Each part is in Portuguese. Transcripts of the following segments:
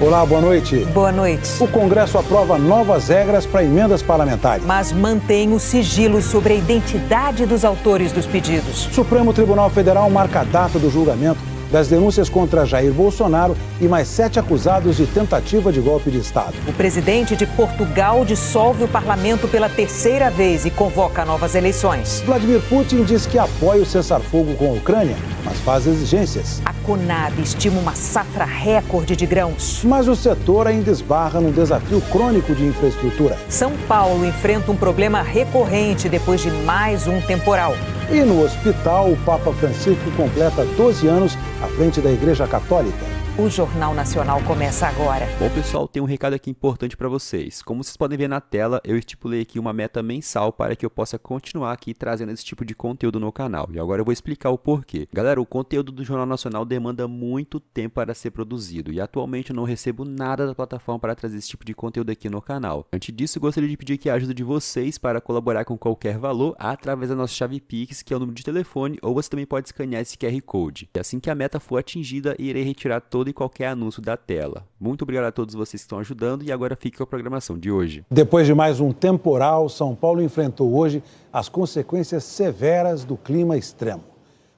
Olá, boa noite. Boa noite. O Congresso aprova novas regras para emendas parlamentares. Mas mantém o sigilo sobre a identidade dos autores dos pedidos. Supremo Tribunal Federal marca a data do julgamento das denúncias contra Jair Bolsonaro e mais 7 acusados de tentativa de golpe de Estado. O presidente de Portugal dissolve o parlamento pela 3ª vez e convoca novas eleições. Vladimir Putin diz que apoia o cessar-fogo com a Ucrânia, mas faz exigências. A Conab estima uma safra recorde de grãos. Mas o setor ainda esbarra num desafio crônico de infraestrutura. São Paulo enfrenta um problema recorrente depois de mais um temporal. E no hospital, o Papa Francisco completa 12 anos à frente da Igreja Católica. O Jornal Nacional começa agora. Bom, pessoal, tem um recado aqui importante para vocês. Como vocês podem ver na tela, eu estipulei aqui uma meta mensal para que eu possa continuar aqui trazendo esse tipo de conteúdo no canal. E agora eu vou explicar o porquê. Galera, o conteúdo do Jornal Nacional demanda muito tempo para ser produzido e atualmente eu não recebo nada da plataforma para trazer esse tipo de conteúdo aqui no canal. Antes disso, eu gostaria de pedir aqui a ajuda de vocês para colaborar com qualquer valor através da nossa chave Pix, que é o número de telefone, ou você também pode escanear esse QR Code. E assim que a meta for atingida, irei retirar todo e qualquer anúncio da tela. Muito obrigado a todos vocês que estão ajudando e agora fica com a programação de hoje. Depois de mais um temporal, São Paulo enfrentou hoje as consequências severas do clima extremo.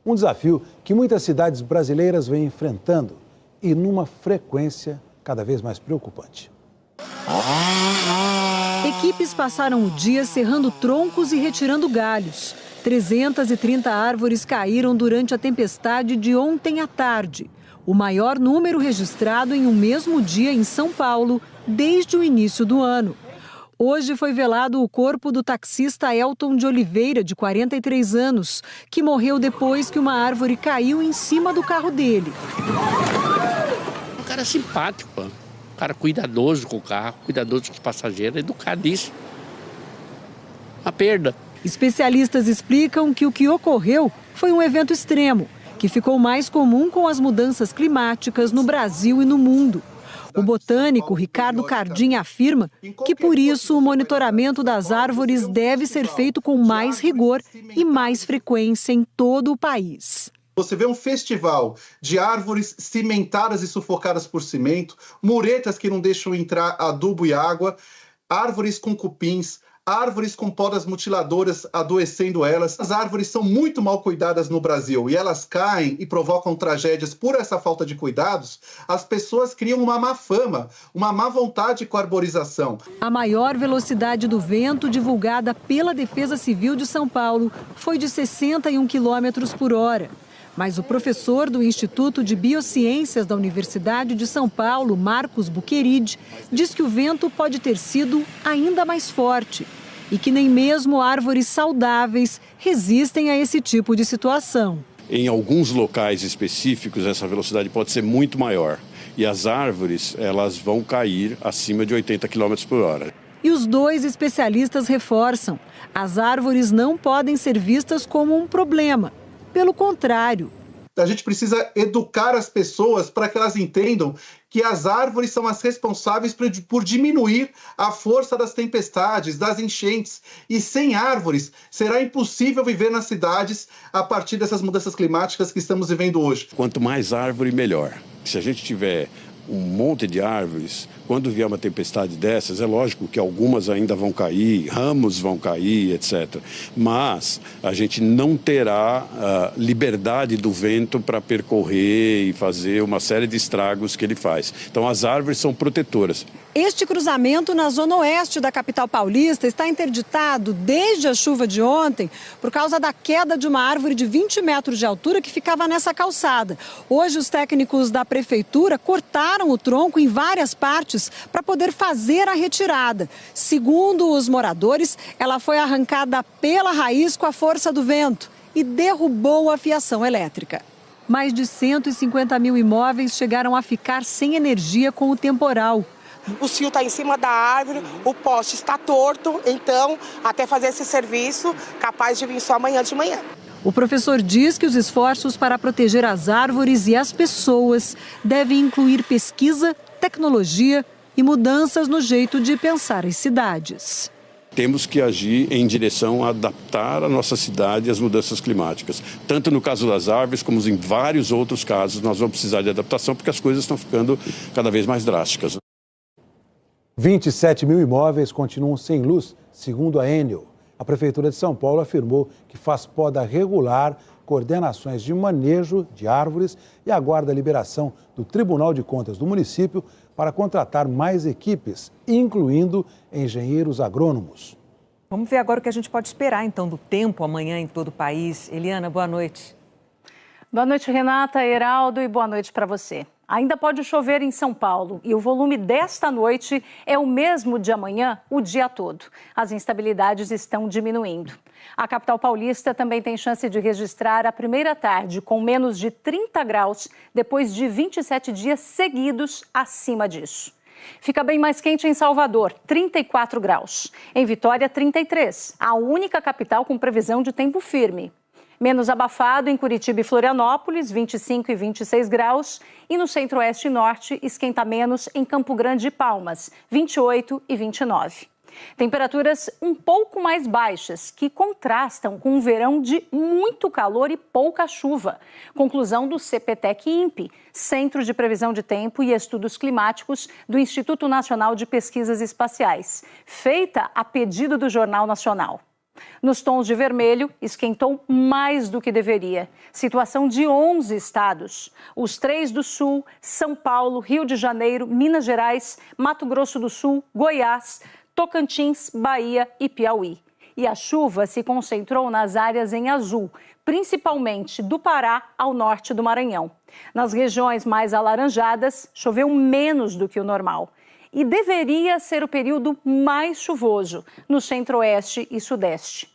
Um desafio que muitas cidades brasileiras vêm enfrentando e numa frequência cada vez mais preocupante. Equipes passaram o dia serrando troncos e retirando galhos. 330 árvores caíram durante a tempestade de ontem à tarde. O maior número registrado em um mesmo dia em São Paulo desde o início do ano. Hoje foi velado o corpo do taxista Elton de Oliveira, de 43 anos, que morreu depois que uma árvore caiu em cima do carro dele. Um cara simpático, um cara cuidadoso com o carro, cuidadoso com os passageiros, educadíssimo. Uma perda. Especialistas explicam que o que ocorreu foi um evento extremo, que ficou mais comum com as mudanças climáticas no Brasil e no mundo. O botânico Ricardo Cardim afirma que, por isso, o monitoramento das árvores deve ser feito com mais rigor e mais frequência em todo o país. Você vê um festival de árvores cimentadas e sufocadas por cimento, muretas que não deixam entrar adubo e água, árvores com cupins, árvores com podas mutiladoras adoecendo elas. As árvores são muito mal cuidadas no Brasil e elas caem e provocam tragédias por essa falta de cuidados. As pessoas criam uma má fama, uma má vontade com a arborização. A maior velocidade do vento divulgada pela Defesa Civil de São Paulo foi de 61 km por hora. Mas o professor do Instituto de Biociências da Universidade de São Paulo, Marcos Buqueride, diz que o vento pode ter sido ainda mais forte e que nem mesmo árvores saudáveis resistem a esse tipo de situação. Em alguns locais específicos, essa velocidade pode ser muito maior e as árvores elas vão cair acima de 80 km por hora. E os dois especialistas reforçam: as árvores não podem ser vistas como um problema. Pelo contrário. A gente precisa educar as pessoas para que elas entendam que as árvores são as responsáveis por diminuir a força das tempestades, das enchentes. E sem árvores, será impossível viver nas cidades a partir dessas mudanças climáticas que estamos vivendo hoje. Quanto mais árvore, melhor. Se a gente tiver um monte de árvores, quando vier uma tempestade dessas, é lógico que algumas ainda vão cair, ramos vão cair, etc. Mas a gente não terá liberdade do vento para percorrer e fazer uma série de estragos que ele faz. Então as árvores são protetoras. Este cruzamento na zona oeste da capital paulista está interditado desde a chuva de ontem por causa da queda de uma árvore de 20 metros de altura que ficava nessa calçada. Hoje os técnicos da prefeitura cortaram o tronco em várias partes para poder fazer a retirada. Segundo os moradores, ela foi arrancada pela raiz com a força do vento e derrubou a fiação elétrica. Mais de 150 mil imóveis chegaram a ficar sem energia com o temporal. O fio está em cima da árvore, o poste está torto, então até fazer esse serviço, capaz de vir só amanhã de manhã. O professor diz que os esforços para proteger as árvores e as pessoas devem incluir pesquisa, tecnologia e mudanças no jeito de pensar as cidades. temos que agir em direção a adaptar a nossa cidade às mudanças climáticas. Tanto no caso das árvores, como em vários outros casos, nós vamos precisar de adaptação, porque as coisas estão ficando cada vez mais drásticas. 27 mil imóveis continuam sem luz, segundo a Enel. A Prefeitura de São Paulo afirmou que faz poda regular, coordenações de manejo de árvores e aguarda a liberação do Tribunal de Contas do município para contratar mais equipes, incluindo engenheiros agrônomos. Vamos ver agora o que a gente pode esperar, então, do tempo amanhã em todo o país. Eliana, boa noite. Boa noite, Renata, Heraldo, e boa noite para você. Ainda pode chover em São Paulo e o volume desta noite é o mesmo de amanhã, o dia todo. As instabilidades estão diminuindo. A capital paulista também tem chance de registrar a primeira tarde com menos de 30 graus, depois de 27 dias seguidos acima disso. Fica bem mais quente em Salvador, 34 graus. Em Vitória, 33, a única capital com previsão de tempo firme. Menos abafado em Curitiba e Florianópolis, 25 e 26 graus. E no centro-oeste e norte, esquenta menos em Campo Grande e Palmas, 28 e 29. Temperaturas um pouco mais baixas, que contrastam com um verão de muito calor e pouca chuva. Conclusão do CPTEC-INPE, Centro de Previsão de Tempo e Estudos Climáticos do Instituto Nacional de Pesquisas Espaciais, feita a pedido do Jornal Nacional. Nos tons de vermelho, esquentou mais do que deveria. Situação de 11 estados. Os 3 do Sul, São Paulo, Rio de Janeiro, Minas Gerais, Mato Grosso do Sul, Goiás, Tocantins, Bahia e Piauí. E a chuva se concentrou nas áreas em azul, principalmente do Pará ao norte do Maranhão. Nas regiões mais alaranjadas, choveu menos do que o normal. E deveria ser o período mais chuvoso no centro-oeste e sudeste.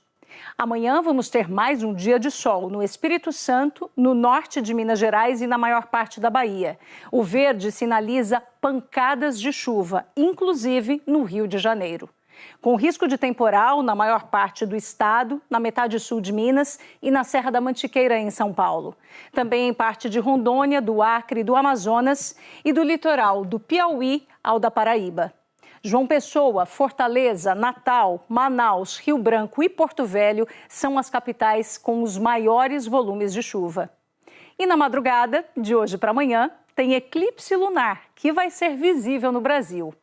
Amanhã vamos ter mais um dia de sol no Espírito Santo, no norte de Minas Gerais e na maior parte da Bahia. O verde sinaliza pancadas de chuva, inclusive no Rio de Janeiro. Com risco de temporal na maior parte do estado, na metade sul de Minas e na Serra da Mantiqueira, em São Paulo. Também em parte de Rondônia, do Acre e do Amazonas e do litoral do Piauí ao da Paraíba. João Pessoa, Fortaleza, Natal, Manaus, Rio Branco e Porto Velho são as capitais com os maiores volumes de chuva. E na madrugada, de hoje para amanhã, tem eclipse lunar, que vai ser visível no Brasil.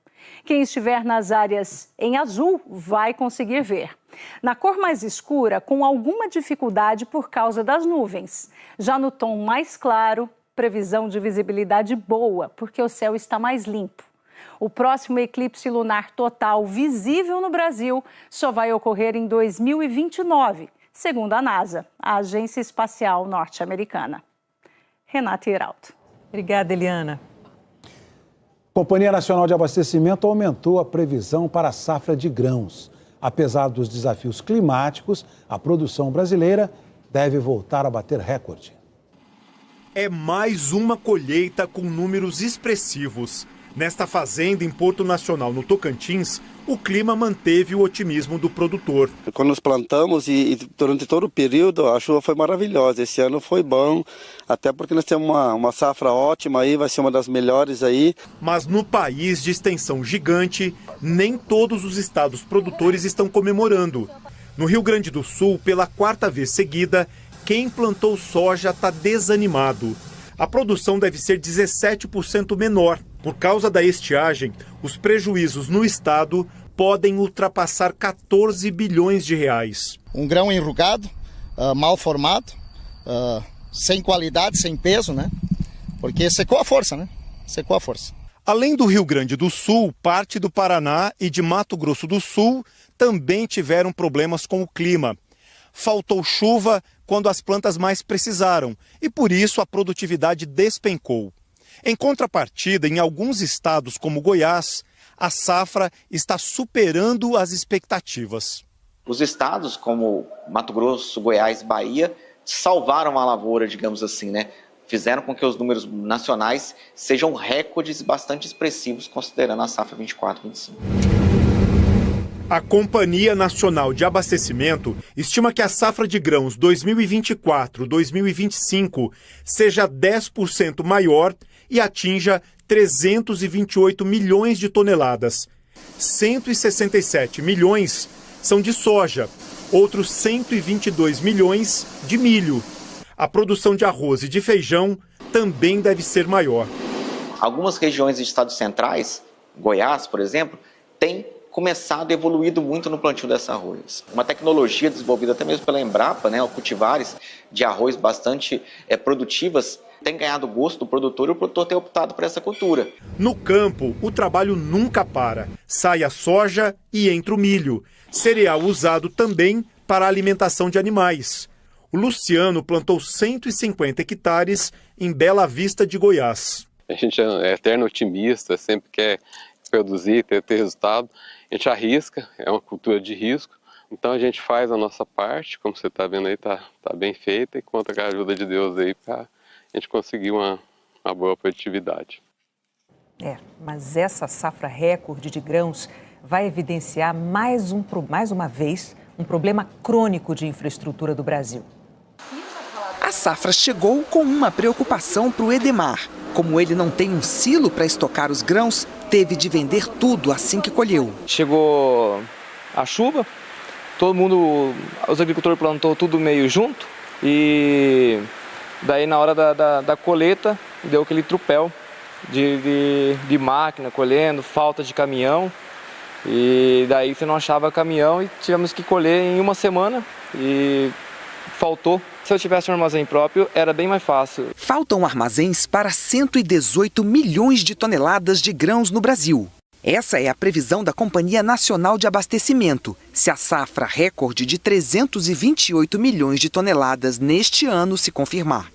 Quem estiver nas áreas em azul vai conseguir ver. Na cor mais escura, com alguma dificuldade por causa das nuvens. Já no tom mais claro, previsão de visibilidade boa, porque o céu está mais limpo. O próximo eclipse lunar total visível no Brasil só vai ocorrer em 2029, segundo a NASA, a Agência Espacial Norte-Americana. Renata e Heraldo. Obrigada, Eliana. A Companhia Nacional de Abastecimento aumentou a previsão para a safra de grãos. Apesar dos desafios climáticos, a produção brasileira deve voltar a bater recorde. É mais uma colheita com números expressivos. Nesta fazenda em Porto Nacional, no Tocantins, o clima manteve o otimismo do produtor. Quando nós plantamos e durante todo o período, a chuva foi maravilhosa. Esse ano foi bom, até porque nós temos uma safra ótima aí, vai ser uma das melhores aí. Mas no país de extensão gigante, nem todos os estados produtores estão comemorando. No Rio Grande do Sul, pela 4ª vez seguida, quem plantou soja está desanimado. A produção deve ser 17% menor. Por causa da estiagem, os prejuízos no estado podem ultrapassar 14 bilhões de reais. Um grão enrugado, mal formado, sem qualidade, sem peso, né? Porque secou a força, né? Secou a força. Além do Rio Grande do Sul, parte do Paraná e de Mato Grosso do Sul também tiveram problemas com o clima. Faltou chuva quando as plantas mais precisaram e por isso a produtividade despencou. Em contrapartida, em alguns estados como Goiás, a safra está superando as expectativas. Os estados como Mato Grosso, Goiás, Bahia salvaram a lavoura, digamos assim, né? Fizeram com que os números nacionais sejam recordes bastante expressivos, considerando a safra 24-25. A Companhia Nacional de Abastecimento estima que a safra de grãos 2024-2025 seja 10% maior e atinja 328 milhões de toneladas. 167 milhões são de soja, outros 122 milhões de milho. A produção de arroz e de feijão também deve ser maior. Algumas regiões de estados centrais, Goiás, por exemplo, têm começado, evoluído muito no plantio desse arroz. Uma tecnologia desenvolvida até mesmo pela Embrapa, cultivares de arroz bastante produtivas, tem ganhado o gosto do produtor e o produtor tem optado por essa cultura. No campo, o trabalho nunca para. Sai a soja e entra o milho. Cereal usado também para a alimentação de animais. O Luciano plantou 150 hectares em Bela Vista de Goiás. A gente é eterno otimista, sempre quer produzir, ter resultado. A gente arrisca, é uma cultura de risco. Então a gente faz a nossa parte, como você está vendo aí, tá bem feita, e conta com a ajuda de Deus aí para a gente conseguir uma boa produtividade. Mas essa safra recorde de grãos vai evidenciar mais uma vez um problema crônico de infraestrutura do Brasil. A safra chegou com uma preocupação para o Edemar. Como ele não tem um silo para estocar os grãos, teve de vender tudo assim que colheu. Chegou a chuva, os agricultores plantou tudo meio junto e daí na hora da colheita deu aquele tropel de máquina colhendo, falta de caminhão e daí você não achava caminhão e tivemos que colher em uma semana e faltou. Se eu tivesse um armazém próprio, era bem mais fácil. Faltam armazéns para 118 milhões de toneladas de grãos no Brasil. Essa é a previsão da Companhia Nacional de Abastecimento. Se a safra recorde de 328 milhões de toneladas neste ano se confirmar.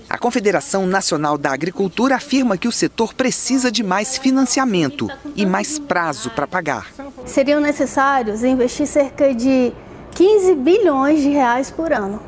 A Confederação Nacional da Agricultura afirma que o setor precisa de mais financiamento e mais prazo para pagar. Seriam necessários investir cerca de 15 bilhões de reais por ano.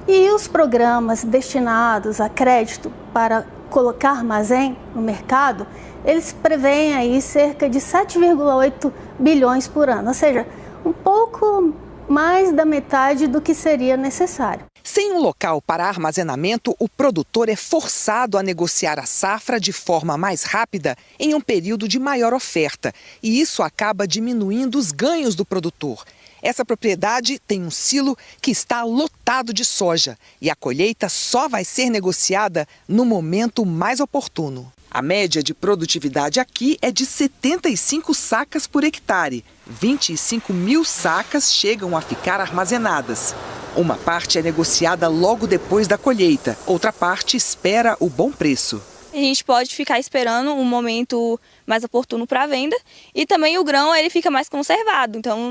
E os programas destinados a crédito para colocar armazém no mercado, eles prevêem aí cerca de 7,8 bilhões por ano, ou seja, um pouco mais da metade do que seria necessário. Sem um local para armazenamento, o produtor é forçado a negociar a safra de forma mais rápida em um período de maior oferta, e isso acaba diminuindo os ganhos do produtor. Essa propriedade tem um silo que está lotado de soja e a colheita só vai ser negociada no momento mais oportuno. A média de produtividade aqui é de 75 sacas por hectare. 25 mil sacas chegam a ficar armazenadas. Uma parte é negociada logo depois da colheita, outra parte espera o bom preço. A gente pode ficar esperando um momento mais oportuno para a venda e também o grão ele fica mais conservado, então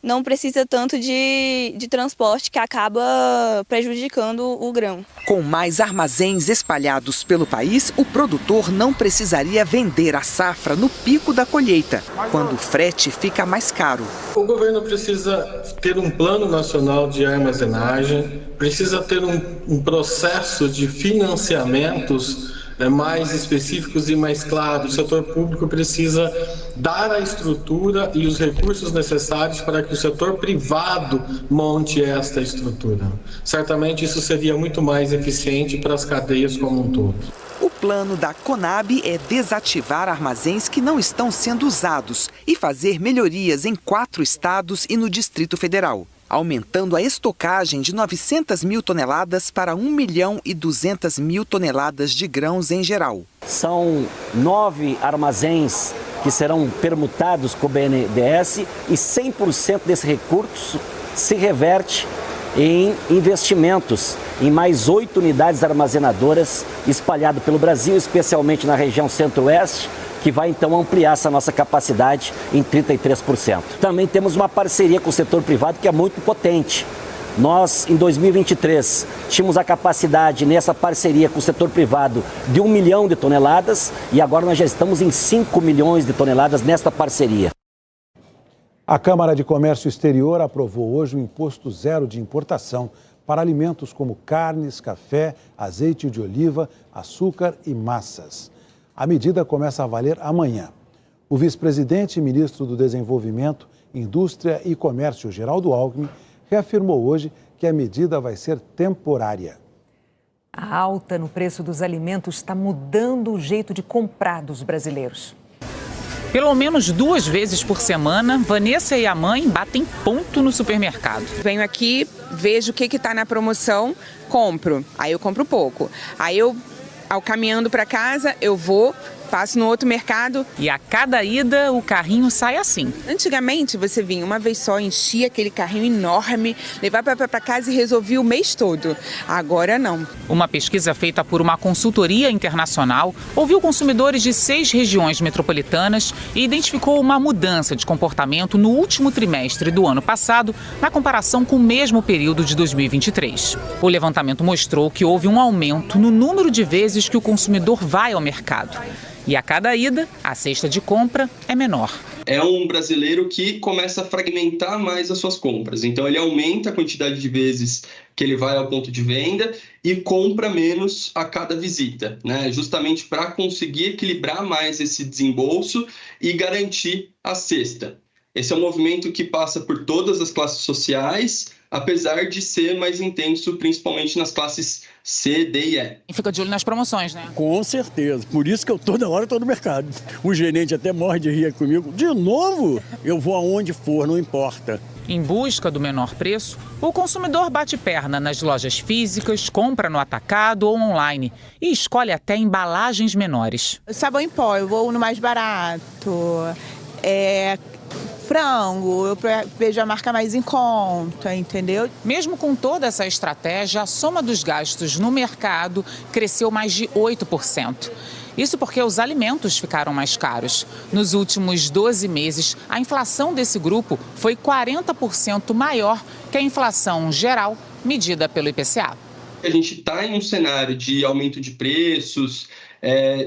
não precisa tanto de transporte que acaba prejudicando o grão. Com mais armazéns espalhados pelo país, o produtor não precisaria vender a safra no pico da colheita, quando o frete fica mais caro. O governo precisa ter um plano nacional de armazenagem, precisa ter um processo de financiamentos mais específicos e mais claros. O setor público precisa dar a estrutura e os recursos necessários para que o setor privado monte esta estrutura. Certamente isso seria muito mais eficiente para as cadeias como um todo. O plano da Conab é desativar armazéns que não estão sendo usados e fazer melhorias em 4 estados e no Distrito Federal, aumentando a estocagem de 900 mil toneladas para 1.200.000 toneladas de grãos em geral. São 9 armazéns que serão permutados com o BNDES e 100% desse recurso se reverte em investimentos em mais 8 unidades armazenadoras espalhadas pelo Brasil, especialmente na região centro-oeste, que vai então ampliar essa nossa capacidade em 33%. Também temos uma parceria com o setor privado que é muito potente. Nós, em 2023, tínhamos a capacidade nessa parceria com o setor privado de 1 milhão de toneladas e agora nós já estamos em 5 milhões de toneladas nesta parceria. A Câmara de Comércio Exterior aprovou hoje o imposto zero de importação para alimentos como carnes, café, azeite de oliva, açúcar e massas. A medida começa a valer amanhã. O vice-presidente e ministro do Desenvolvimento, Indústria e Comércio, Geraldo Alckmin, reafirmou hoje que a medida vai ser temporária. A alta no preço dos alimentos está mudando o jeito de comprar dos brasileiros. Pelo menos 2 vezes por semana, Vanessa e a mãe batem ponto no supermercado. Venho aqui, vejo o que está na promoção, compro. Aí eu compro pouco. Aí ao caminhando para casa, eu vou, passo no outro mercado. E a cada ida, o carrinho sai assim. Antigamente, você vinha uma vez só, enchia aquele carrinho enorme, levava para casa e resolvia o mês todo. Agora não. Uma pesquisa feita por uma consultoria internacional ouviu consumidores de 6 regiões metropolitanas e identificou uma mudança de comportamento no último trimestre do ano passado, na comparação com o mesmo período de 2023. O levantamento mostrou que houve um aumento no número de vezes que o consumidor vai ao mercado. E a cada ida, a cesta de compra é menor. É um brasileiro que começa a fragmentar mais as suas compras. Então, ele aumenta a quantidade de vezes que ele vai ao ponto de venda e compra menos a cada visita, né? Justamente para conseguir equilibrar mais esse desembolso e garantir a cesta. Esse é um movimento que passa por todas as classes sociais, apesar de ser mais intenso, principalmente nas classes C, D e E. E fica de olho nas promoções, né? Com certeza. Por isso que eu toda hora estou no mercado. O gerente até morre de rir comigo. De novo? Eu vou aonde for, não importa. Em busca do menor preço, o consumidor bate perna nas lojas físicas, compra no atacado ou online e escolhe até embalagens menores. Sabão em pó, eu vou no mais barato. Frango, eu vejo a marca mais em conta, entendeu? Mesmo com toda essa estratégia, a soma dos gastos no mercado cresceu mais de 8%. Isso porque os alimentos ficaram mais caros. Nos últimos 12 meses, a inflação desse grupo foi 40% maior que a inflação geral medida pelo IPCA. A gente está em um cenário de aumento de preços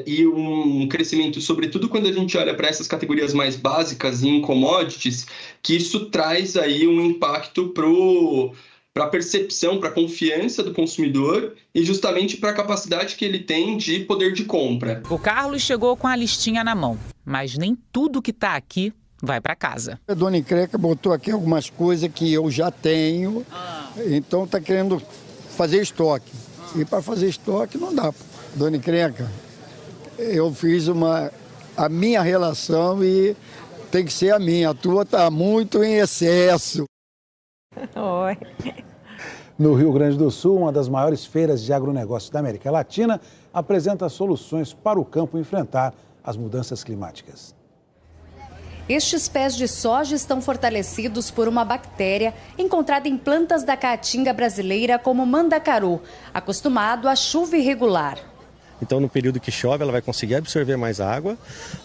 e um crescimento, sobretudo quando a gente olha para essas categorias mais básicas em commodities, que isso traz aí um impacto para a percepção, para a confiança do consumidor e justamente para a capacidade que ele tem de poder de compra. O Carlos chegou com a listinha na mão, mas nem tudo que está aqui vai para casa. A dona Encrenca botou aqui algumas coisas que eu já tenho, então está querendo fazer estoque. E para fazer estoque não dá. Dona Encrenca, eu fiz a minha relação e tem que ser a minha. A tua está muito em excesso. Oi. No Rio Grande do Sul, uma das maiores feiras de agronegócio da América Latina apresenta soluções para o campo enfrentar as mudanças climáticas. Estes pés de soja estão fortalecidos por uma bactéria encontrada em plantas da caatinga brasileira como mandacaru, acostumado à chuva irregular. Então, no período que chove, ela vai conseguir absorver mais água,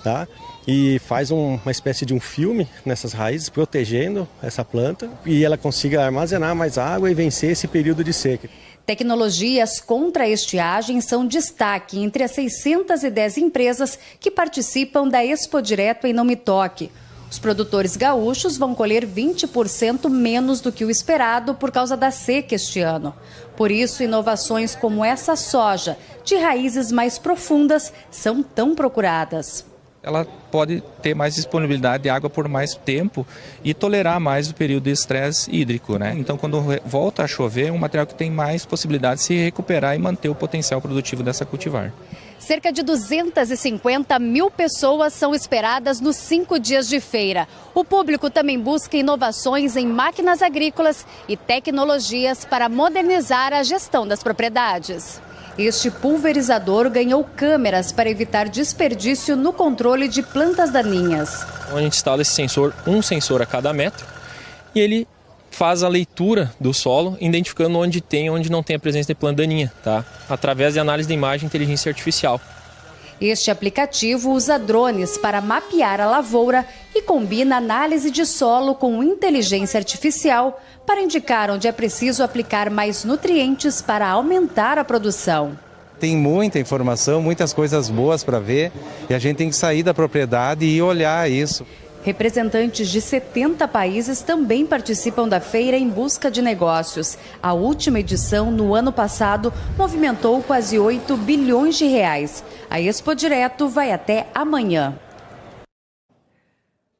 tá? E faz uma espécie de um filme nessas raízes, protegendo essa planta, e ela consiga armazenar mais água e vencer esse período de seca. Tecnologias contra a estiagem são destaque entre as 610 empresas que participam da Expo Direto em Não Me Toque. Os produtores gaúchos vão colher 20% menos do que o esperado por causa da seca este ano. Por isso, inovações como essa soja, de raízes mais profundas, são tão procuradas. Ela pode ter mais disponibilidade de água por mais tempo e tolerar mais o período de estresse hídrico, né? Então, quando volta a chover, é um material que tem mais possibilidade de se recuperar e manter o potencial produtivo dessa cultivar. Cerca de 250 mil pessoas são esperadas nos 5 dias de feira. O público também busca inovações em máquinas agrícolas e tecnologias para modernizar a gestão das propriedades. Este pulverizador ganhou câmeras para evitar desperdício no controle de plantas daninhas. A gente instala esse sensor, um sensor a cada metro, e ele faz a leitura do solo, identificando onde tem e onde não tem a presença de planta daninha, tá? Através de análise de imagem e inteligência artificial. Este aplicativo usa drones para mapear a lavoura e combina análise de solo com inteligência artificial para indicar onde é preciso aplicar mais nutrientes para aumentar a produção. Tem muita informação, muitas coisas boas para ver e a gente tem que sair da propriedade e olhar isso. Representantes de 70 países também participam da feira em busca de negócios. A última edição, no ano passado, movimentou quase 8 bilhões de reais. A Expo Direto vai até amanhã.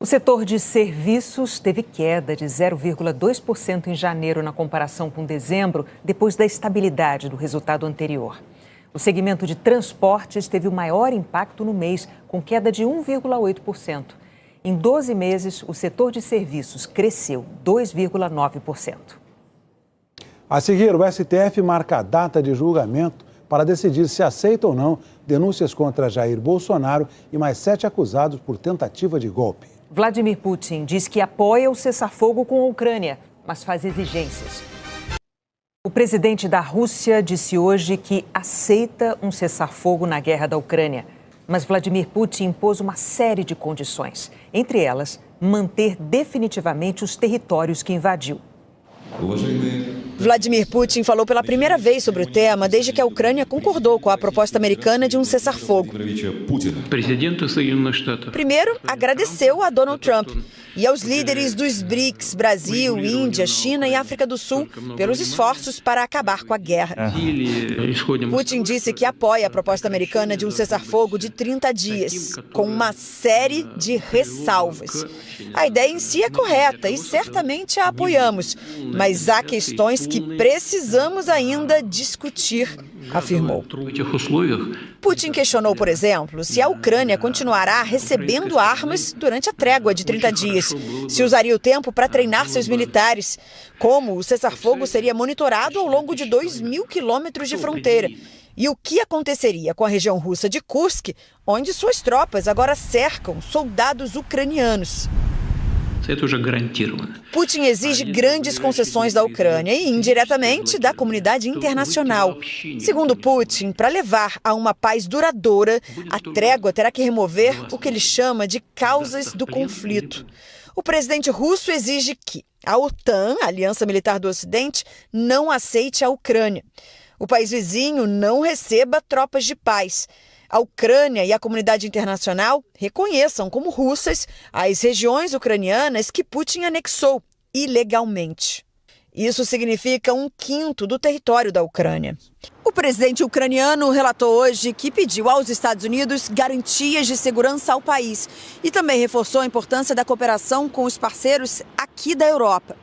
O setor de serviços teve queda de 0,2% em janeiro na comparação com dezembro, depois da estabilidade do resultado anterior. O segmento de transportes teve o maior impacto no mês, com queda de 1,8%. Em 12 meses, o setor de serviços cresceu 2,9%. A seguir, o STF marca a data de julgamento para decidir se aceita ou não denúncias contra Jair Bolsonaro e mais 7 acusados por tentativa de golpe. Vladimir Putin diz que apoia o cessar-fogo com a Ucrânia, mas faz exigências. O presidente da Rússia disse hoje que aceita um cessar-fogo na guerra da Ucrânia. Mas Vladimir Putin impôs uma série de condições. Entre elas, manter definitivamente os territórios que invadiu. Vladimir Putin falou pela primeira vez sobre o tema desde que a Ucrânia concordou com a proposta americana de um cessar-fogo. Primeiro, agradeceu a Donald Trump e aos líderes dos BRICS, Brasil, Índia, China e África do Sul, pelos esforços para acabar com a guerra. Putin disse que apoia a proposta americana de um cessar-fogo de 30 dias, com uma série de ressalvas. A ideia em si é correta e certamente a apoiamos, mas há questões que precisamos ainda discutir, afirmou. Putin questionou, por exemplo, se a Ucrânia continuará recebendo armas durante a trégua de 30 dias, se usaria o tempo para treinar seus militares, como o cessar-fogo seria monitorado ao longo de 2.000 quilômetros de fronteira, e o que aconteceria com a região russa de Kursk, onde suas tropas agora cercam soldados ucranianos. Putin exige grandes concessões da Ucrânia e, indiretamente, da comunidade internacional. Segundo Putin, para levar a uma paz duradoura, a trégua terá que remover o que ele chama de causas do conflito. O presidente russo exige que a OTAN, a Aliança Militar do Ocidente, não aceite a Ucrânia. O país vizinho não receba tropas de paz. A Ucrânia e a comunidade internacional reconheçam como russas as regiões ucranianas que Putin anexou ilegalmente. Isso significa 1/5 do território da Ucrânia. O presidente ucraniano relatou hoje que pediu aos Estados Unidos garantias de segurança ao país e também reforçou a importância da cooperação com os parceiros aqui da Europa.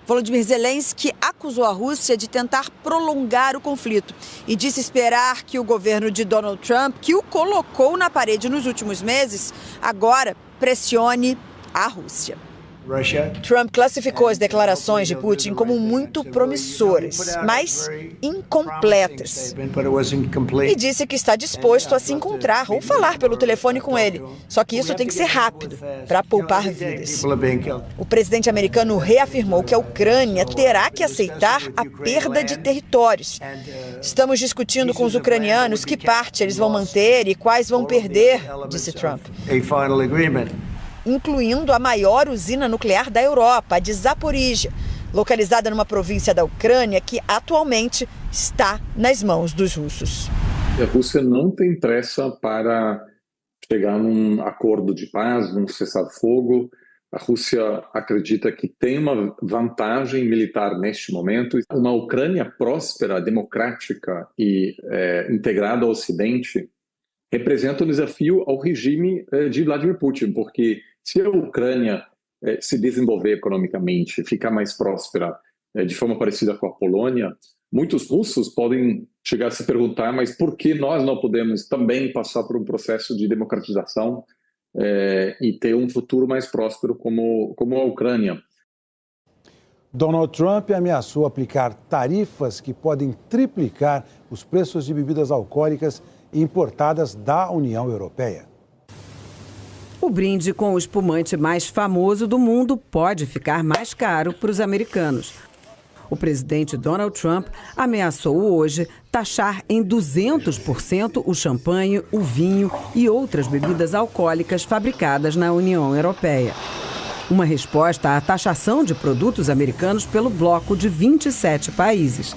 Volodymyr Zelensky acusou a Rússia de tentar prolongar o conflito e disse esperar que o governo de Donald Trump, que o colocou na parede nos últimos meses, agora pressione a Rússia. Trump classificou as declarações de Putin como muito promissoras, mas incompletas. E disse que está disposto a se encontrar ou falar pelo telefone com ele. Só que isso tem que ser rápido, para poupar vidas. O presidente americano reafirmou que a Ucrânia terá que aceitar a perda de territórios. Estamos discutindo com os ucranianos que parte eles vão manter e quais vão perder, disse Trump. Incluindo a maior usina nuclear da Europa, a de Zaporizhia, localizada numa província da Ucrânia que atualmente está nas mãos dos russos. A Rússia não tem pressa para chegar num acordo de paz, num cessar-fogo. A Rússia acredita que tem uma vantagem militar neste momento. Uma Ucrânia próspera, democrática e integrada ao Ocidente representa um desafio ao regime de Vladimir Putin, porque se a Ucrânia se desenvolver economicamente, ficar mais próspera de forma parecida com a Polônia, muitos russos podem chegar a se perguntar, mas por que nós não podemos também passar por um processo de democratização e ter um futuro mais próspero como a Ucrânia? Donald Trump ameaçou aplicar tarifas que podem triplicar os preços de bebidas alcoólicas importadas da União Europeia. O brinde com o espumante mais famoso do mundo pode ficar mais caro para os americanos. O presidente Donald Trump ameaçou hoje taxar em 200% o champanhe, o vinho e outras bebidas alcoólicas fabricadas na União Europeia. Uma resposta à taxação de produtos americanos pelo bloco de 27 países.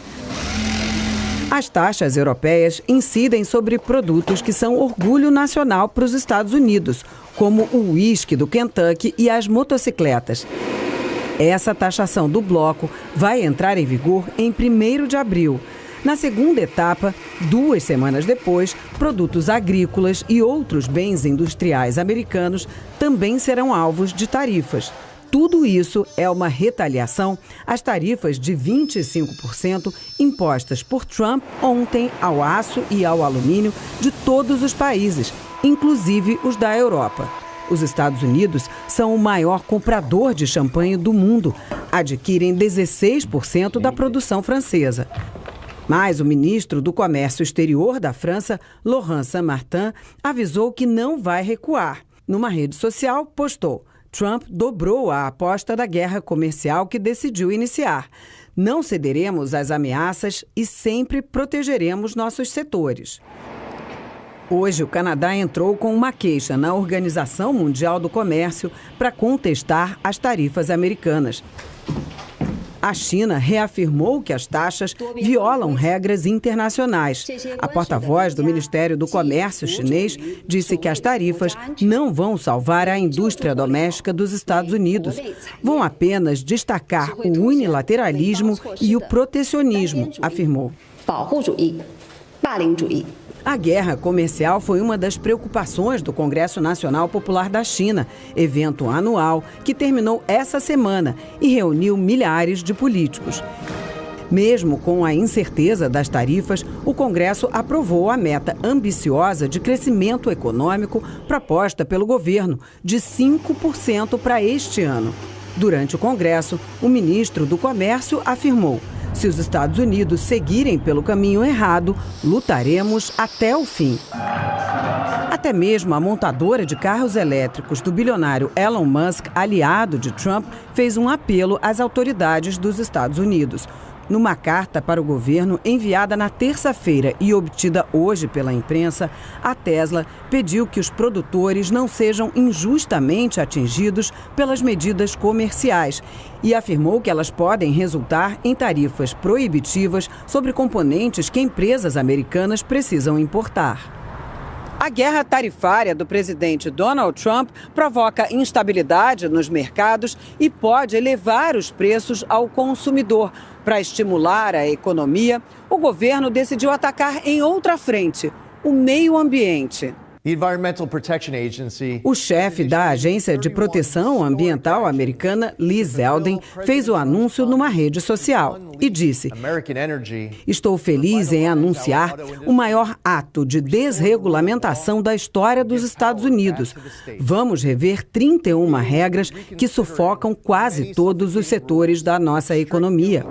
As taxas europeias incidem sobre produtos que são orgulho nacional para os Estados Unidos, como o uísque do Kentucky e as motocicletas. Essa taxação do bloco vai entrar em vigor em 1º de abril. Na segunda etapa, 2 semanas depois, produtos agrícolas e outros bens industriais americanos também serão alvos de tarifas. Tudo isso é uma retaliação às tarifas de 25% impostas por Trump ontem ao aço e ao alumínio de todos os países, inclusive os da Europa. Os Estados Unidos são o maior comprador de champanhe do mundo, adquirem 16% da produção francesa. Mas o ministro do Comércio Exterior da França, Laurent Saint-Martin, avisou que não vai recuar. Numa rede social, postou: Trump dobrou a aposta da guerra comercial que decidiu iniciar. Não cederemos às ameaças e sempre protegeremos nossos setores. Hoje, o Canadá entrou com uma queixa na Organização Mundial do Comércio para contestar as tarifas americanas. A China reafirmou que as taxas violam regras internacionais. A porta-voz do Ministério do Comércio chinês disse que as tarifas não vão salvar a indústria doméstica dos Estados Unidos. Vão apenas destacar o unilateralismo e o protecionismo, afirmou. A guerra comercial foi uma das preocupações do Congresso Nacional Popular da China, evento anual que terminou essa semana e reuniu milhares de políticos. Mesmo com a incerteza das tarifas, o Congresso aprovou a meta ambiciosa de crescimento econômico proposta pelo governo, de 5% para este ano. Durante o Congresso, o ministro do Comércio afirmou: se os Estados Unidos seguirem pelo caminho errado, lutaremos até o fim. Até mesmo a montadora de carros elétricos do bilionário Elon Musk, aliado de Trump, fez um apelo às autoridades dos Estados Unidos. Numa carta para o governo enviada na terça-feira e obtida hoje pela imprensa, a Tesla pediu que os produtores não sejam injustamente atingidos pelas medidas comerciais e afirmou que elas podem resultar em tarifas proibitivas sobre componentes que empresas americanas precisam importar. A guerra tarifária do presidente Donald Trump provoca instabilidade nos mercados e pode elevar os preços ao consumidor. Para estimular a economia, o governo decidiu atacar em outra frente: o meio ambiente. O chefe da Agência de Proteção Ambiental americana, Lee Zeldin, fez o anúncio numa rede social e disse: estou feliz em anunciar o maior ato de desregulamentação da história dos Estados Unidos. Vamos rever 31 regras que sufocam quase todos os setores da nossa economia.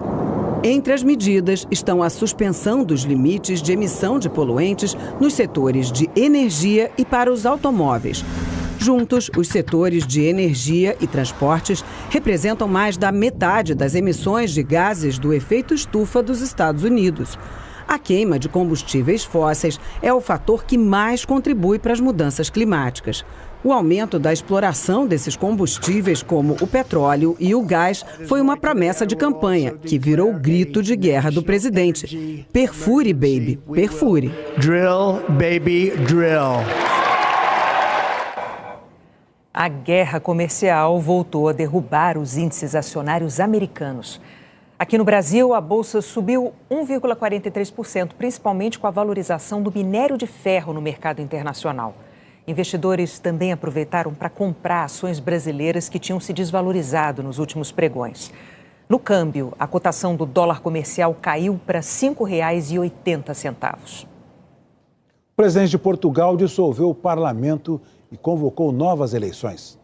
Entre as medidas estão a suspensão dos limites de emissão de poluentes nos setores de energia e para os automóveis. Juntos, os setores de energia e transportes representam mais da metade das emissões de gases do efeito estufa dos Estados Unidos. A queima de combustíveis fósseis é o fator que mais contribui para as mudanças climáticas. O aumento da exploração desses combustíveis, como o petróleo e o gás, foi uma promessa de campanha que virou o grito de guerra do presidente. Perfure, baby, perfure. Drill, baby, drill. A guerra comercial voltou a derrubar os índices acionários americanos. Aqui no Brasil, a bolsa subiu 1,43%, principalmente com a valorização do minério de ferro no mercado internacional. Investidores também aproveitaram para comprar ações brasileiras que tinham se desvalorizado nos últimos pregões. No câmbio, a cotação do dólar comercial caiu para R$ 5,80. O presidente de Portugal dissolveu o parlamento e convocou novas eleições.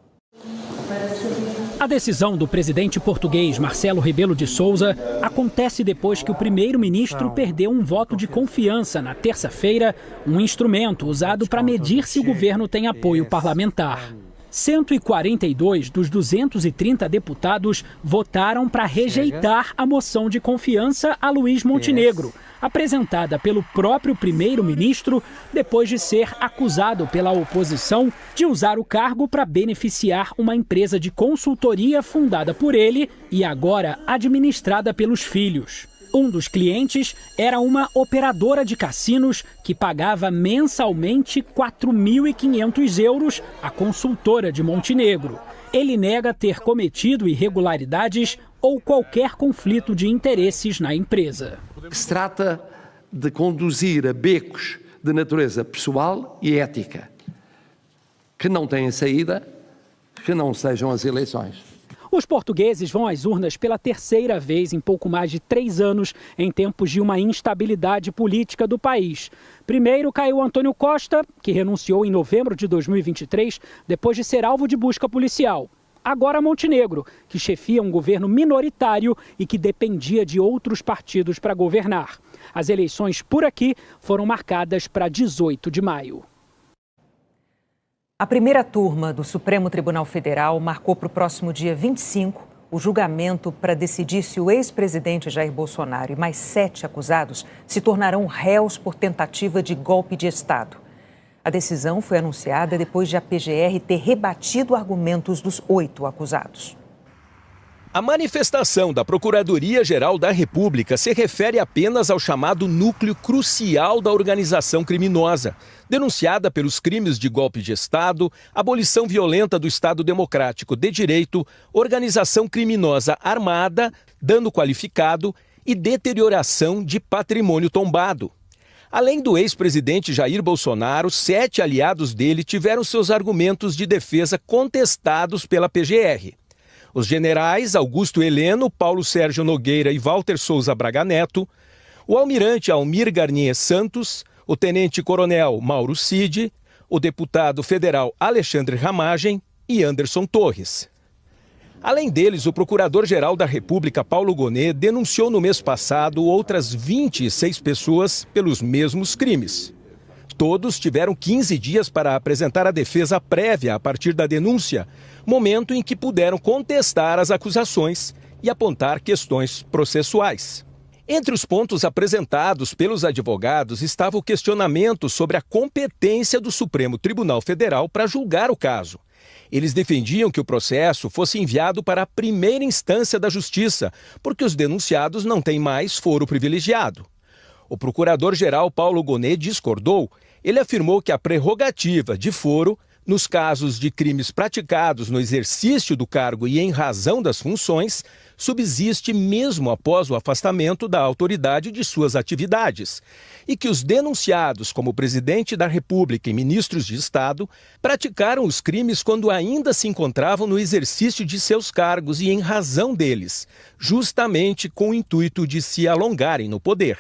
A decisão do presidente português Marcelo Rebelo de Sousa acontece depois que o primeiro-ministro perdeu um voto de confiança na terça-feira, um instrumento usado para medir se o governo tem apoio parlamentar. 142 dos 230 deputados votaram para rejeitar a moção de confiança a Luís Montenegro, apresentada pelo próprio primeiro-ministro depois de ser acusado pela oposição de usar o cargo para beneficiar uma empresa de consultoria fundada por ele e agora administrada pelos filhos. Um dos clientes era uma operadora de cassinos que pagava mensalmente 4.500 euros à consultora de Montenegro. Ele nega ter cometido irregularidades ou qualquer conflito de interesses na empresa. Se trata de conduzir a becos de natureza pessoal e ética, que não têm saída, que não sejam as eleições. Os portugueses vão às urnas pela terceira vez em pouco mais de 3 anos, em tempos de uma instabilidade política do país. Primeiro caiu Antônio Costa, que renunciou em novembro de 2023, depois de ser alvo de busca policial. Agora Montenegro, que chefia um governo minoritário e que dependia de outros partidos para governar. As eleições por aqui foram marcadas para 18 de maio. A primeira turma do Supremo Tribunal Federal marcou para o próximo dia 25 o julgamento para decidir se o ex-presidente Jair Bolsonaro e mais 7 acusados se tornarão réus por tentativa de golpe de Estado. A decisão foi anunciada depois de a PGR ter rebatido argumentos dos 8 acusados. A manifestação da Procuradoria-Geral da República se refere apenas ao chamado núcleo crucial da organização criminosa, denunciada pelos crimes de golpe de Estado, abolição violenta do Estado Democrático de Direito, organização criminosa armada, dano qualificado e deterioração de patrimônio tombado. Além do ex-presidente Jair Bolsonaro, 7 aliados dele tiveram seus argumentos de defesa contestados pela PGR. Os generais Augusto Heleno, Paulo Sérgio Nogueira e Walter Souza Braga Neto, o almirante Almir Garnier Santos, o tenente-coronel Mauro Cid, o deputado federal Alexandre Ramagem e Anderson Torres. Além deles, o procurador-geral da República, Paulo Gonet, denunciou no mês passado outras 26 pessoas pelos mesmos crimes. Todos tiveram 15 dias para apresentar a defesa prévia a partir da denúncia, momento em que puderam contestar as acusações e apontar questões processuais. Entre os pontos apresentados pelos advogados estava o questionamento sobre a competência do Supremo Tribunal Federal para julgar o caso. Eles defendiam que o processo fosse enviado para a primeira instância da Justiça, porque os denunciados não têm mais foro privilegiado. O procurador-geral Paulo Gonet discordou. Ele afirmou que a prerrogativa de foro, nos casos de crimes praticados no exercício do cargo e em razão das funções, subsiste mesmo após o afastamento da autoridade de suas atividades, e que os denunciados, como o presidente da República e ministros de Estado, praticaram os crimes quando ainda se encontravam no exercício de seus cargos e em razão deles, justamente com o intuito de se alongarem no poder.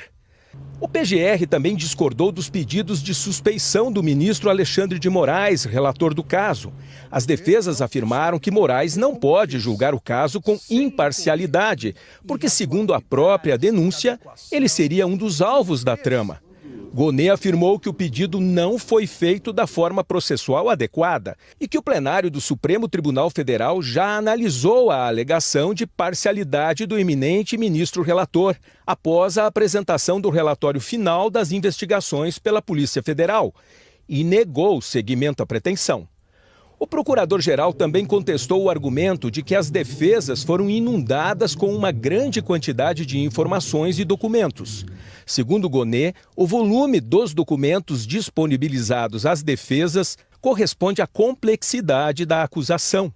O PGR também discordou dos pedidos de suspeição do ministro Alexandre de Moraes, relator do caso. As defesas afirmaram que Moraes não pode julgar o caso com imparcialidade, porque, segundo a própria denúncia, ele seria um dos alvos da trama. Gonet afirmou que o pedido não foi feito da forma processual adequada e que o plenário do Supremo Tribunal Federal já analisou a alegação de parcialidade do eminente ministro relator, após a apresentação do relatório final das investigações pela Polícia Federal, e negou seguimento à pretensão. O procurador-geral também contestou o argumento de que as defesas foram inundadas com uma grande quantidade de informações e documentos. Segundo Gonet, o volume dos documentos disponibilizados às defesas corresponde à complexidade da acusação.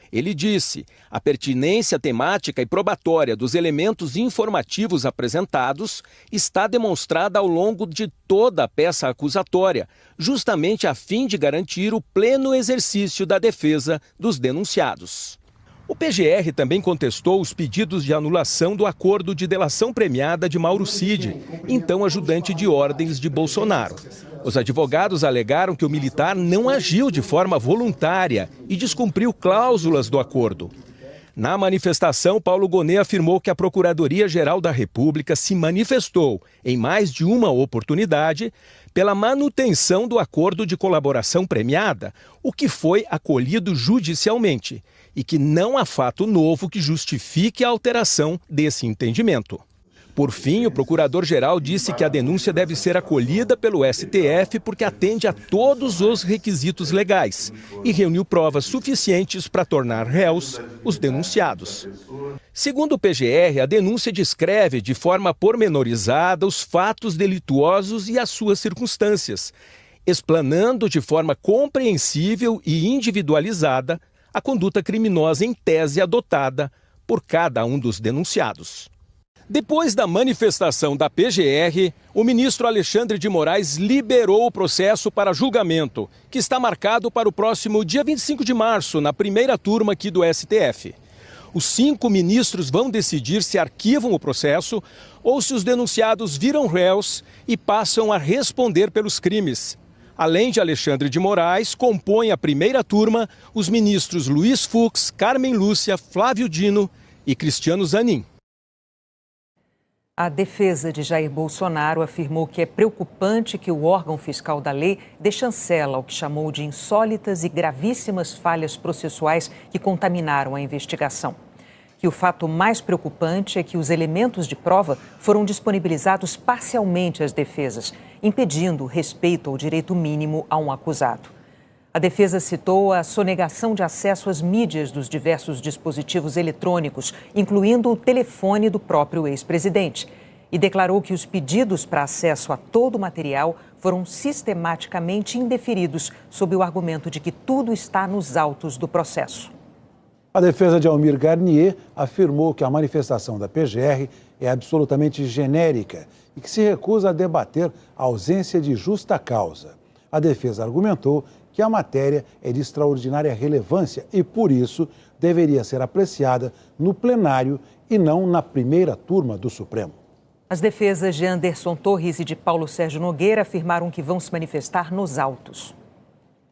Ele disse: a pertinência temática e probatória dos elementos informativos apresentados está demonstrada ao longo de toda a peça acusatória, justamente a fim de garantir o pleno exercício da defesa dos denunciados. O PGR também contestou os pedidos de anulação do acordo de delação premiada de Mauro Cid, então ajudante de ordens de Bolsonaro. Os advogados alegaram que o militar não agiu de forma voluntária e descumpriu cláusulas do acordo. Na manifestação, Paulo Gonet afirmou que a Procuradoria-Geral da República se manifestou, em mais de uma oportunidade, pela manutenção do acordo de colaboração premiada, o que foi acolhido judicialmente, e que não há fato novo que justifique a alteração desse entendimento. Por fim, o procurador-geral disse que a denúncia deve ser acolhida pelo STF porque atende a todos os requisitos legais e reuniu provas suficientes para tornar réus os denunciados. Segundo o PGR, a denúncia descreve de forma pormenorizada os fatos delituosos e as suas circunstâncias, explanando de forma compreensível e individualizada a conduta criminosa em tese adotada por cada um dos denunciados. Depois da manifestação da PGR, o ministro Alexandre de Moraes liberou o processo para julgamento, que está marcado para o próximo dia 25 de março, na primeira turma aqui do STF. Os 5 ministros vão decidir se arquivam o processo ou se os denunciados viram réus e passam a responder pelos crimes. Além de Alexandre de Moraes, compõem a primeira turma os ministros Luiz Fux, Carmen Lúcia, Flávio Dino e Cristiano Zanin. A defesa de Jair Bolsonaro afirmou que é preocupante que o órgão fiscal da lei dê chancela ao que chamou de insólitas e gravíssimas falhas processuais que contaminaram a investigação. Que o fato mais preocupante é que os elementos de prova foram disponibilizados parcialmente às defesas, impedindo o respeito ao direito mínimo a um acusado. A defesa citou a sonegação de acesso às mídias dos diversos dispositivos eletrônicos, incluindo o telefone do próprio ex-presidente, e declarou que os pedidos para acesso a todo o material foram sistematicamente indeferidos, sob o argumento de que tudo está nos autos do processo. A defesa de Almir Garnier afirmou que a manifestação da PGR é absolutamente genérica e que se recusa a debater a ausência de justa causa. A defesa argumentou que a matéria é de extraordinária relevância e, por isso, deveria ser apreciada no plenário e não na primeira turma do Supremo. As defesas de Anderson Torres e de Paulo Sérgio Nogueira afirmaram que vão se manifestar nos autos.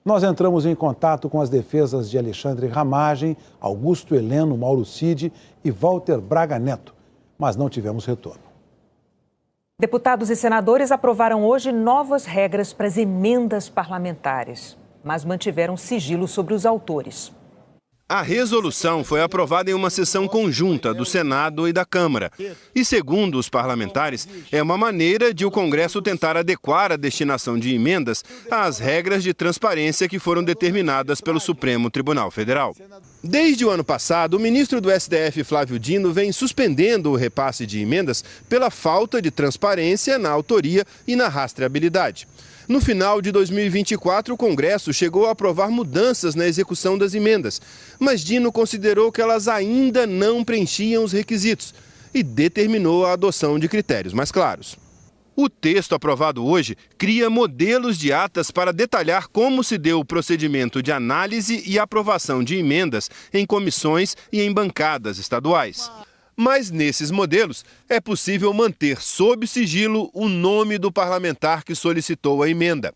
Nós entramos em contato com as defesas de Alexandre Ramagem, Augusto Heleno, Mauro Cid e Walter Braga Neto, mas não tivemos retorno. Deputados e senadores aprovaram hoje novas regras para as emendas parlamentares, mas mantiveram sigilo sobre os autores. A resolução foi aprovada em uma sessão conjunta do Senado e da Câmara. E, segundo os parlamentares, é uma maneira de o Congresso tentar adequar a destinação de emendas às regras de transparência que foram determinadas pelo Supremo Tribunal Federal. Desde o ano passado, o ministro do STF, Flávio Dino, vem suspendendo o repasse de emendas pela falta de transparência na autoria e na rastreabilidade. No final de 2024, o Congresso chegou a aprovar mudanças na execução das emendas, mas Dino considerou que elas ainda não preenchiam os requisitos e determinou a adoção de critérios mais claros. O texto aprovado hoje cria modelos de atas para detalhar como se deu o procedimento de análise e aprovação de emendas em comissões e em bancadas estaduais. Mas nesses modelos é possível manter sob sigilo o nome do parlamentar que solicitou a emenda.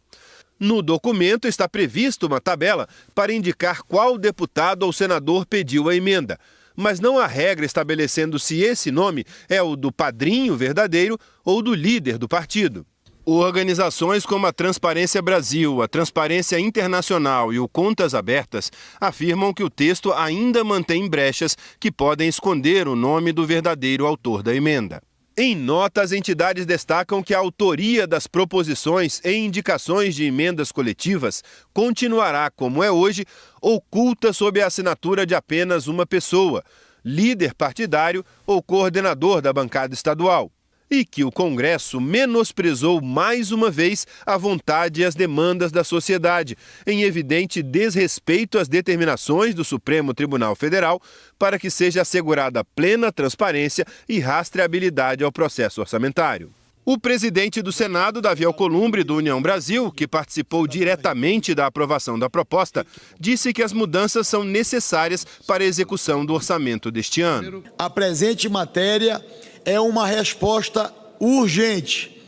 No documento está prevista uma tabela para indicar qual deputado ou senador pediu a emenda, mas não há regra estabelecendo se esse nome é o do padrinho verdadeiro ou do líder do partido. Organizações como a Transparência Brasil, a Transparência Internacional e o Contas Abertas afirmam que o texto ainda mantém brechas que podem esconder o nome do verdadeiro autor da emenda. Em nota, as entidades destacam que a autoria das proposições e indicações de emendas coletivas continuará, como é hoje, oculta sob a assinatura de apenas uma pessoa, líder partidário ou coordenador da bancada estadual. E que o Congresso menosprezou mais uma vez a vontade e as demandas da sociedade, em evidente desrespeito às determinações do Supremo Tribunal Federal para que seja assegurada plena transparência e rastreabilidade ao processo orçamentário. O presidente do Senado, Davi Alcolumbre, do União Brasil, que participou diretamente da aprovação da proposta, disse que as mudanças são necessárias para a execução do orçamento deste ano. A presente matéria é uma resposta urgente,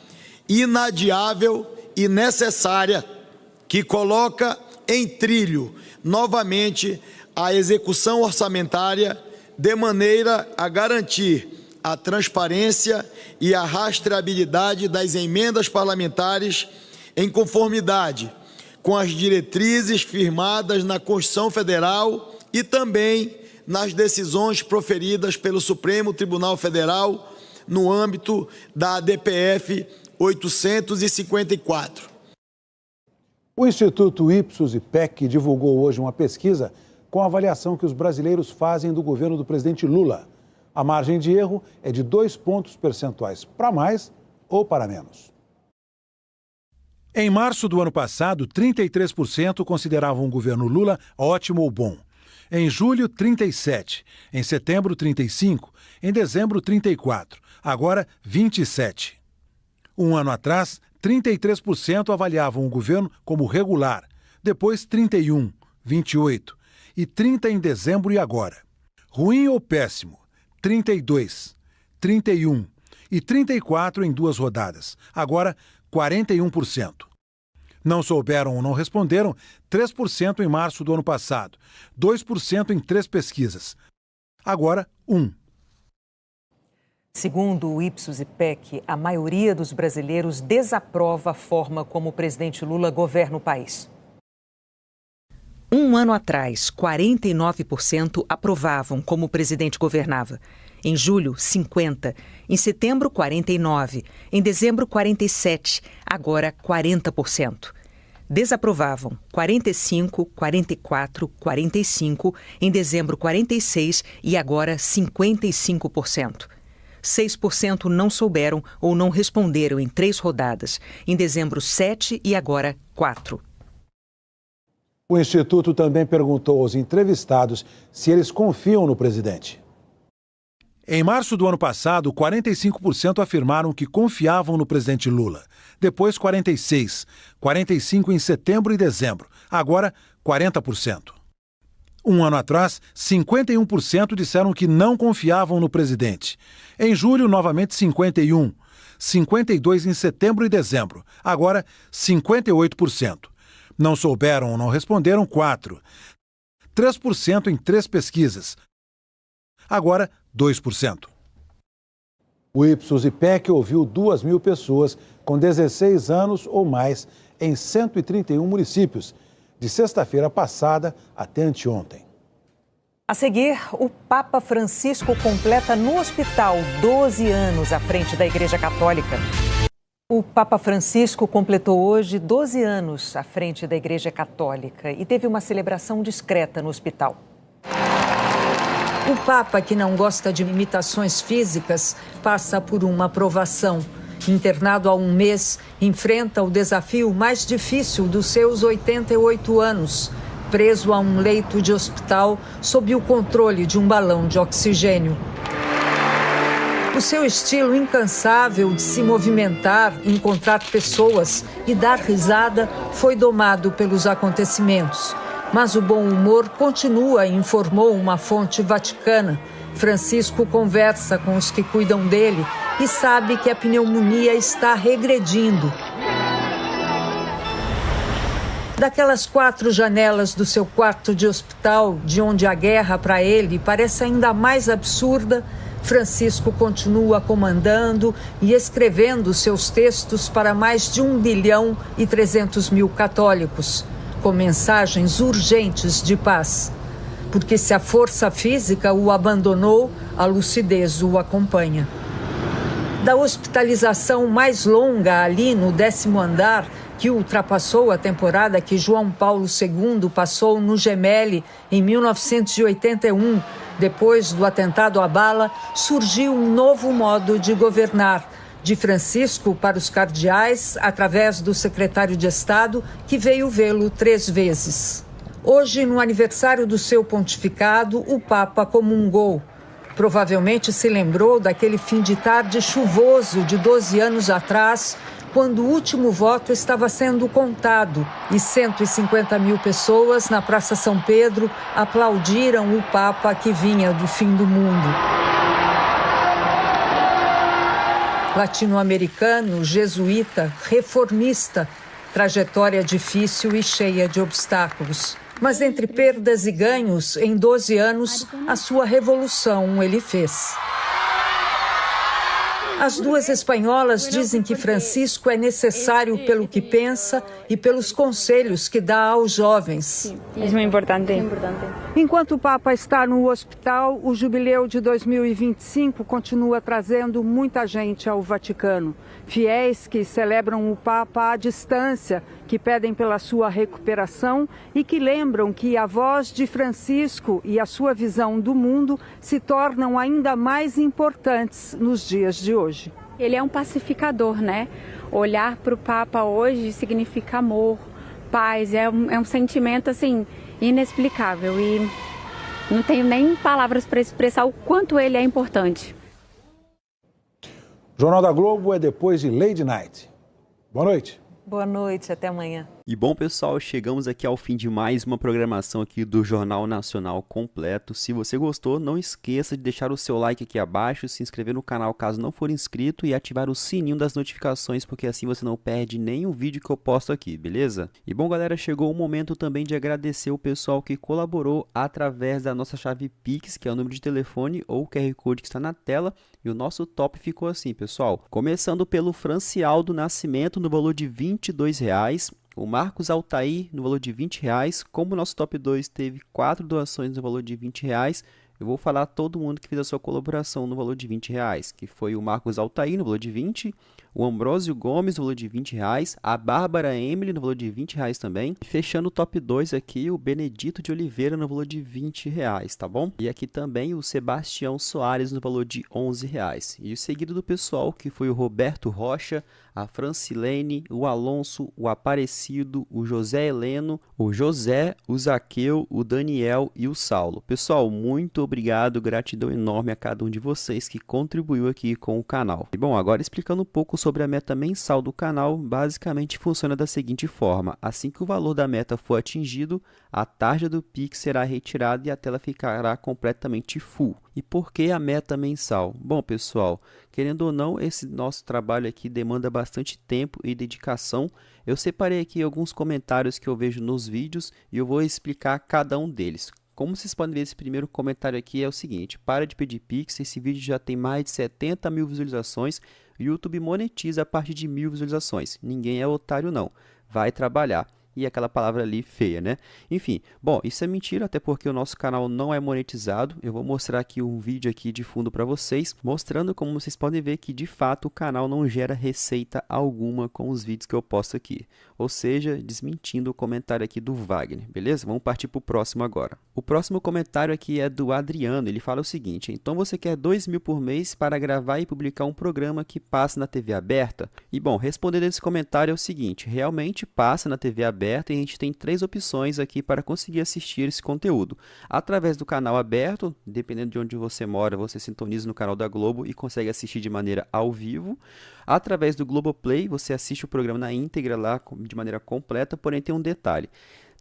inadiável e necessária que coloca em trilho novamente a execução orçamentária de maneira a garantir a transparência e a rastreabilidade das emendas parlamentares em conformidade com as diretrizes firmadas na Constituição Federal e também nas decisões proferidas pelo Supremo Tribunal Federal no âmbito da ADPF 854. O Instituto Ipsos IPEC divulgou hoje uma pesquisa com a avaliação que os brasileiros fazem do governo do presidente Lula. A margem de erro é de 2 pontos percentuais para mais ou para menos. Em março do ano passado, 33% consideravam o governo Lula ótimo ou bom. Em julho, 37%. Em setembro, 35%. Em dezembro, 34%. Agora, 27%. Um ano atrás, 33% avaliavam o governo como regular. Depois, 31%, 28% e 30% em dezembro e agora. Ruim ou péssimo? 32, 31 e 34 em 2 rodadas. Agora, 41%. Não souberam ou não responderam, 3% em março do ano passado. 2% em 3 pesquisas. Agora, 1%. Segundo o Ipsos-IPEC, a maioria dos brasileiros desaprova a forma como o presidente Lula governa o país. Um ano atrás, 49% aprovavam como o presidente governava. Em julho, 50%. Em setembro, 49%. Em dezembro, 47%. Agora, 40%. Desaprovavam 45%, 44%, 45%. Em dezembro, 46% e agora 55%. 6% não souberam ou não responderam em 3 rodadas. Em dezembro, 7% e agora 4%. O Instituto também perguntou aos entrevistados se eles confiam no presidente. Em março do ano passado, 45% afirmaram que confiavam no presidente Lula. Depois, 46%. 45% em setembro e dezembro. Agora, 40%. Um ano atrás, 51% disseram que não confiavam no presidente. Em julho, novamente 51%. 52% em setembro e dezembro. Agora, 58%. Não souberam ou não responderam, 4%. 3% em 3 pesquisas. Agora, 2%. O Ipsos-IPEC ouviu 2.000 pessoas com 16 anos ou mais em 131 municípios, de sexta-feira passada até anteontem. A seguir, o Papa Francisco completa no hospital 12 anos à frente da Igreja Católica. O Papa Francisco completou hoje 12 anos à frente da Igreja Católica e teve uma celebração discreta no hospital. O Papa, que não gosta de imitações físicas, passa por uma provação. Internado há um mês, enfrenta o desafio mais difícil dos seus 88 anos, preso a um leito de hospital sob o controle de um balão de oxigênio. O seu estilo incansável de se movimentar, encontrar pessoas e dar risada foi domado pelos acontecimentos. Mas o bom humor continua, informou uma fonte vaticana. Francisco conversa com os que cuidam dele e sabe que a pneumonia está regredindo. Daquelas 4 janelas do seu quarto de hospital, de onde a guerra para ele parece ainda mais absurda, Francisco continua comandando e escrevendo seus textos para mais de 1.300.000 católicos, com mensagens urgentes de paz. Porque se a força física o abandonou, a lucidez o acompanha. Da hospitalização mais longa ali no 10º andar, que ultrapassou a temporada que João Paulo II passou no Gemelli em 1981, depois do atentado à bala, surgiu um novo modo de governar, de Francisco para os cardeais, através do secretário de Estado, que veio vê-lo 3 vezes. Hoje, no aniversário do seu pontificado, o Papa comungou. Provavelmente se lembrou daquele fim de tarde chuvoso de 12 anos atrás, quando o último voto estava sendo contado e 150.000 pessoas na Praça São Pedro aplaudiram o Papa que vinha do fim do mundo. Latino-americano, jesuíta, reformista, trajetória difícil e cheia de obstáculos. Mas entre perdas e ganhos, em 12 anos, a sua revolução ele fez. As 2 espanholas dizem que Francisco é necessário pelo que pensa e pelos conselhos que dá aos jovens. É muito importante. Enquanto o Papa está no hospital, o jubileu de 2025 continua trazendo muita gente ao Vaticano. Fiéis que celebram o Papa à distância, que pedem pela sua recuperação e que lembram que a voz de Francisco e a sua visão do mundo se tornam ainda mais importantes nos dias de hoje. Ele é um pacificador, né? Olhar para o Papa hoje significa amor, paz, é um sentimento assim inexplicável e não tenho nem palavras para expressar o quanto ele é importante. Jornal da Globo é depois de Lady Night. Boa noite. Boa noite, até amanhã. E bom, pessoal, chegamos aqui ao fim de mais uma programação aqui do Jornal Nacional completo. Se você gostou, não esqueça de deixar o seu like aqui abaixo, se inscrever no canal caso não for inscrito e ativar o sininho das notificações, porque assim você não perde nenhum vídeo que eu posto aqui, beleza? E bom, galera, chegou o momento também de agradecer o pessoal que colaborou através da nossa chave Pix, que é o número de telefone ou o QR Code que está na tela. E o nosso top ficou assim, pessoal. Começando pelo Francialdo Nascimento, no valor de R$ 22,00. O Marcos Altair, no valor de R$ 20,00. Como o nosso top 2 teve 4 doações no valor de R$ 20,00, eu vou falar todo mundo que fez a sua colaboração no valor de R$ 20,00, que foi o Marcos Altair, no valor de 20, o Ambrósio Gomes, no valor de R$ 20,00, a Bárbara Emily, no valor de R$ 20,00 também. E fechando o top 2 aqui, o Benedito de Oliveira, no valor de R$ 20,00, tá bom? E aqui também o Sebastião Soares, no valor de R$ 11,00. E o seguido do pessoal, que foi o Roberto Rocha, a Francilene, o Alonso, o Aparecido, o José Heleno, o José, o Zaqueu, o Daniel e o Saulo. Pessoal, muito obrigado, gratidão enorme a cada um de vocês que contribuiu aqui com o canal. E bom, agora explicando um pouco sobre a meta mensal do canal, basicamente funciona da seguinte forma: assim que o valor da meta for atingido, a tarja do Pix será retirada e a tela ficará completamente full. E por que a meta mensal? Bom, pessoal, querendo ou não, esse nosso trabalho aqui demanda bastante tempo e dedicação. Eu separei aqui alguns comentários que eu vejo nos vídeos e eu vou explicar cada um deles. Como vocês podem ver, esse primeiro comentário aqui é o seguinte: para de pedir Pix, esse vídeo já tem mais de 70 mil visualizações. O YouTube monetiza a partir de 1.000 visualizações. Ninguém é otário não, vai trabalhar. E aquela palavra ali feia, né? Enfim, bom, isso é mentira, até porque o nosso canal não é monetizado. Eu vou mostrar aqui um vídeo aqui de fundo para vocês, mostrando como vocês podem ver que de fato o canal não gera receita alguma com os vídeos que eu posto aqui. Ou seja, desmentindo o comentário aqui do Wagner, beleza? Vamos partir para o próximo agora. O próximo comentário aqui é do Adriano, ele fala o seguinte: então você quer 2.000 por mês para gravar e publicar um programa que passa na TV aberta? E bom, respondendo esse comentário é o seguinte: realmente passa na TV aberta e a gente tem 3 opções aqui para conseguir assistir esse conteúdo. Através do canal aberto, dependendo de onde você mora, você sintoniza no canal da Globo e consegue assistir de maneira ao vivo. Através do Globoplay, você assiste o programa na íntegra lá de maneira completa, porém tem um detalhe: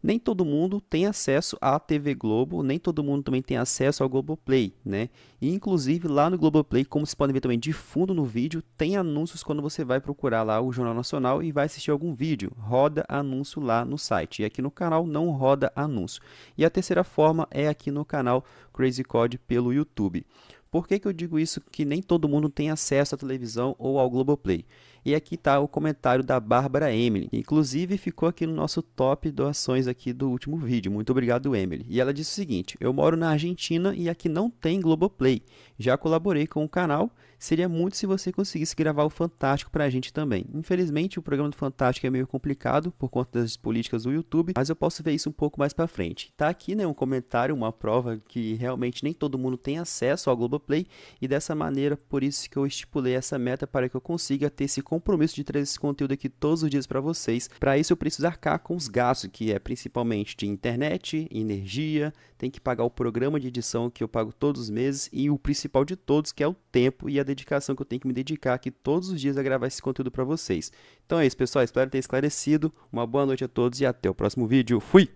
nem todo mundo tem acesso à TV Globo, nem todo mundo também tem acesso ao Globoplay, né? E inclusive lá no Globoplay, como vocês podem ver também de fundo no vídeo, tem anúncios quando você vai procurar lá o Jornal Nacional e vai assistir algum vídeo. Roda anúncio lá no site. E aqui no canal não roda anúncio. E a terceira forma é aqui no canal Crazy Code pelo YouTube. Por que eu digo isso, que nem todo mundo tem acesso à televisão ou ao Globoplay? E aqui está o comentário da Bárbara Emily, inclusive ficou aqui no nosso top doações aqui do último vídeo. Muito obrigado, Emily. E ela disse o seguinte: eu moro na Argentina e aqui não tem Globoplay. Já colaborei com o canal, seria muito se você conseguisse gravar o Fantástico para a gente também. Infelizmente o programa do Fantástico é meio complicado por conta das políticas do YouTube, mas eu posso ver isso um pouco mais para frente. Tá aqui, né, um comentário, uma prova que realmente nem todo mundo tem acesso ao Globoplay e dessa maneira, por isso que eu estipulei essa meta para que eu consiga ter esse compromisso de trazer esse conteúdo aqui todos os dias para vocês. Para isso eu preciso arcar com os gastos, que é principalmente de internet, energia, tem que pagar o programa de edição que eu pago todos os meses e o principal de todos, que é o tempo e a dedicação que eu tenho que me dedicar aqui todos os dias a gravar esse conteúdo para vocês. Então é isso, pessoal, espero ter esclarecido. Uma boa noite a todos e até o próximo vídeo. Fui!